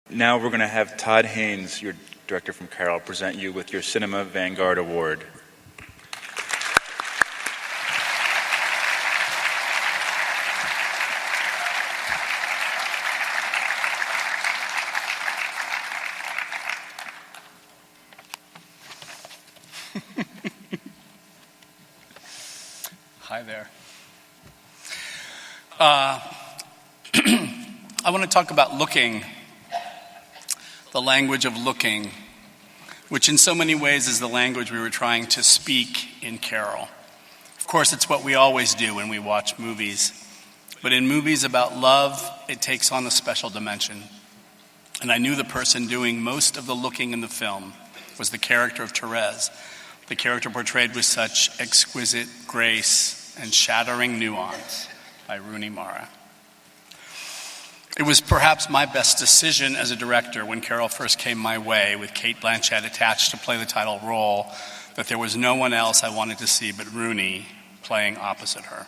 Now we're going to have Тодд Heyns, your director from Carol, present you with your Cinema Vanguard Award. Hi there. I want to talk about looking, the language of looking, which in so many ways is the language we were trying to speak in Carol. Of course, it's what we always do when we watch movies. But in movies about love, it takes on a special dimension. And I knew the person doing most of the looking in the film was the character of Therese, the character portrayed with such exquisite grace and shattering nuance by Runi Mara. It was perhaps my best decision as a director when Carol first came my way with Cate Blanchett attached to play the title role, that there was no one else I wanted to see but Runi playing opposite her.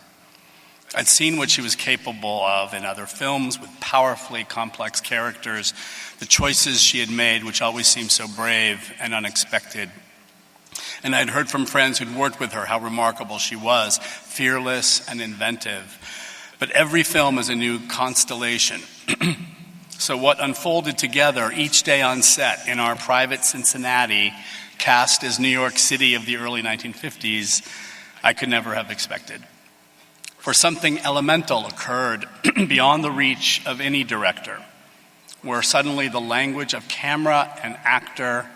I'd seen what she was capable of in other films with powerfully complex characters, the choices she had made, which always seemed so brave and unexpected. And I'd heard from friends who'd worked with her how remarkable she was, fearless and inventive. But every film is a new constellation. So what unfolded together each day on set in our private Cincinnati, cast as New York City of the early 1950s, I could never have expected. For something elemental occurred beyond the reach of any director, where suddenly the language of camera and actor,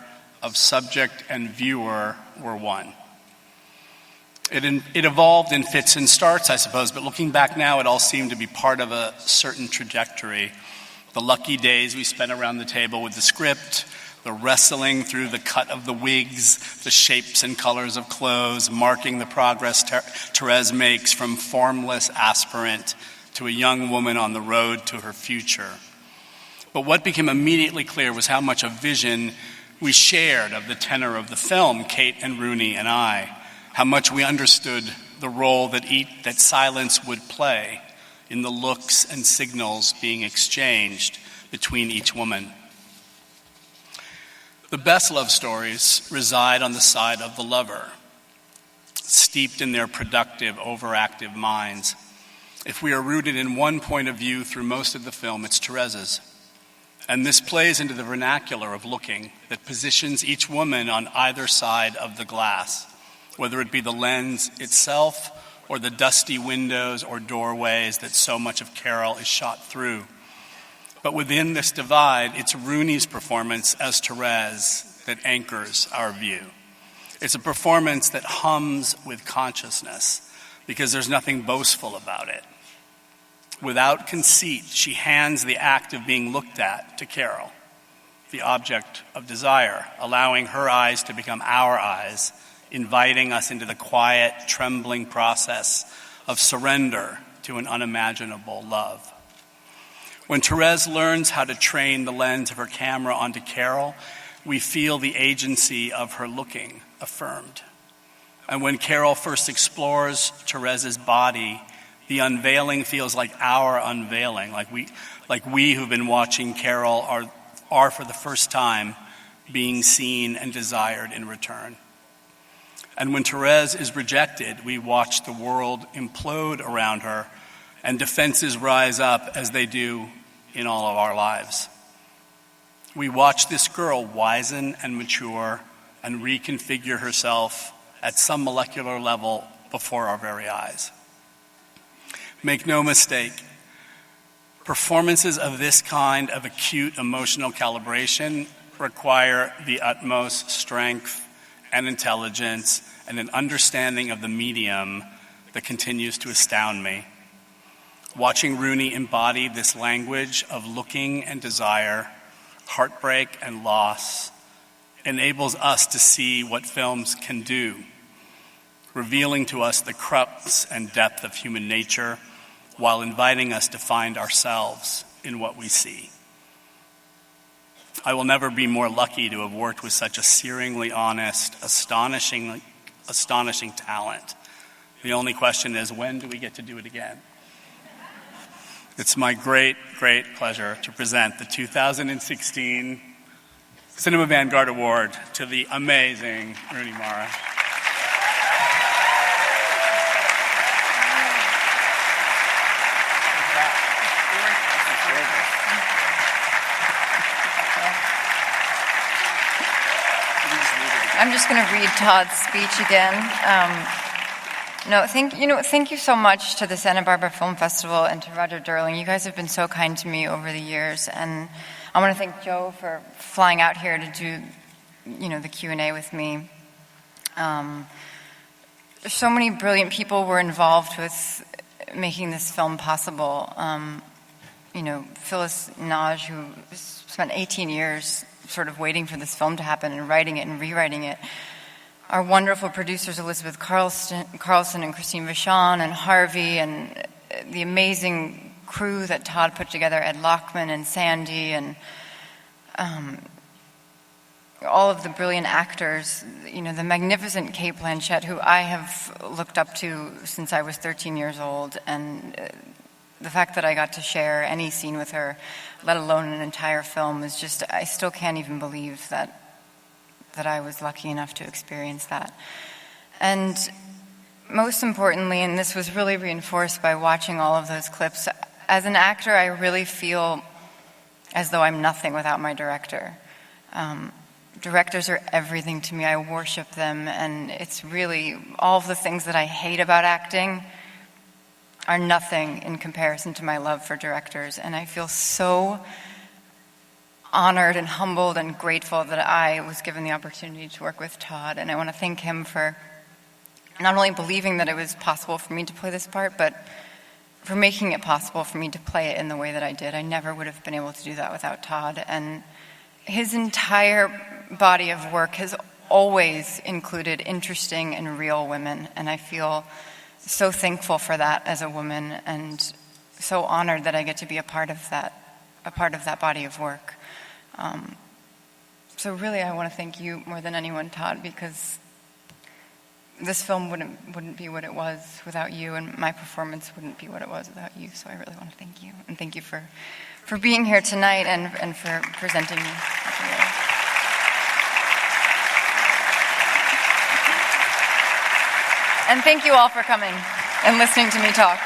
of subject and viewer were one. It evolved in fits and starts, I suppose, but looking back now, it all seemed to be part of a certain trajectory. The lucky days we spent around the table with the script, the wrestling through the cut of the wigs, the shapes and colors of clothes, marking the progress Therese makes from formless aspirant to a young woman on the road to her future. But what became immediately clear was how much a vision we shared of the tenor of the film, Cate and Runi and I, how much we understood the role that silence would play in the looks and signals being exchanged between each woman. The best love stories reside on the side of the lover, steeped in their productive, overactive minds. If we are rooted in one point of view through most of the film, it's Therese's. And this plays into the vernacular of looking that positions each woman on either side of the glass, whether it be the lens itself or the dusty windows or doorways that so much of Carol is shot through. But within this divide, it's Runi's performance as Therese that anchors our view. It's a performance that hums with consciousness because there's nothing boastful about it. Without conceit, she hands the act of being looked at to Carol, the object of desire, allowing her eyes to become our eyes, inviting us into the quiet, trembling process of surrender to an unimaginable love. When Therese learns how to train the lens of her camera onto Carol, we feel the agency of her looking affirmed. And when Carol first explores Therese's body, the unveiling feels like our unveiling, like we who've been watching Carol are for the first time being seen and desired in return. And when Therese is rejected, we watch the world implode around her and defenses rise up as they do in all of our lives. We watch this girl wisen and mature and reconfigure herself at some molecular level before our very eyes. Make no mistake, performances of this kind of acute emotional calibration require the utmost strength and intelligence and an understanding of the medium that continues to astound me. Watching Runi embody this language of looking and desire, heartbreak and loss, enables us to see what films can do, revealing to us the crux and depth of human nature while inviting us to find ourselves in what we see. I will never be more lucky to have worked with such a searingly honest, astonishing talent. The only question is, when do we get to do it again? It's my great, great pleasure to present the 2016 Cinema Vanguard Award to the amazing Runi Mara. I'm just going to read Todd's speech again. Thank you so much to the Santa Barbara Film Festival and to Roger Durling. You guys have been so kind to me over the years, and I want to thank Joe for flying out here to do, the Q&A with me. So many brilliant people were involved with making this film possible. Phyllis Naj, who spent 18 years sort of waiting for this film to happen and writing it and rewriting it. Our wonderful producers, Elizabeth Carlson and Christine Vachon and Harvey, and the amazing crew that Todd put together, Ed Lockman and Sandy, and all of the brilliant actors, the magnificent Kate Blanchett, who I have looked up to since I was 13 years old, and the fact that I got to share any scene with her, let alone an entire film, is just, I still can't even believe that I was lucky enough to experience that. And most importantly, and this was really reinforced by watching all of those clips, as an actor, I really feel as though I'm nothing without my director. Directors are everything to me. I worship them, and it's really all of the things that I hate about acting are nothing in comparison to my love for directors. And I feel so honored and humbled and grateful that I was given the opportunity to work with Todd. And I want to thank him for not only believing that it was possible for me to play this part, but for making it possible for me to play it in the way that I did. I never would have been able to do that without Todd. And his entire body of work has always included interesting and real women. And I feel so thankful for that as a woman, and so honored that I get to be a part of that body of work. So really, I want to thank you more than anyone, Todd, because this film wouldn't be what it was without you, and my performance wouldn't be what it was without you. So I really want to thank you, and thank you for being here tonight and for presenting me. And thank you all for coming and listening to me talk.